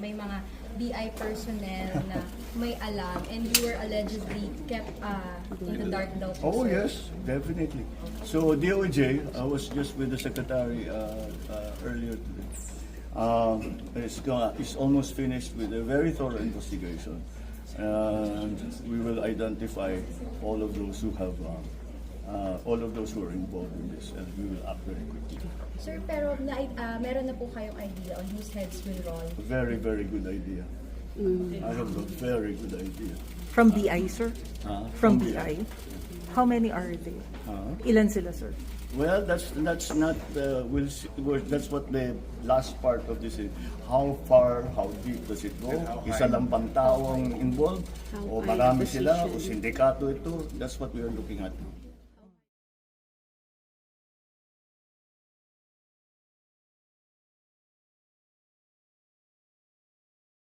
may mga DI personnel na may alam and you were allegedly kept in the dark daw po, Oh sir. yes, definitely. So DOJ, I was just with the secretary earlier today. It's almost finished with a very thorough investigation, and we will identify all of those who have, all of those who are involved in this, and we will act very quickly. Sir, pero meron na po kayong idea on whose heads will roll? Very, very good idea. I have a very good idea. From BI, sir? From BI. BI? How many are they? Ilan sila, sir? Well, that's not. That's what the last part of this is. How far, how deep does it go? Isa lang bang tao ang involved? O marami sila? O sindikato ito? That's what we are looking at.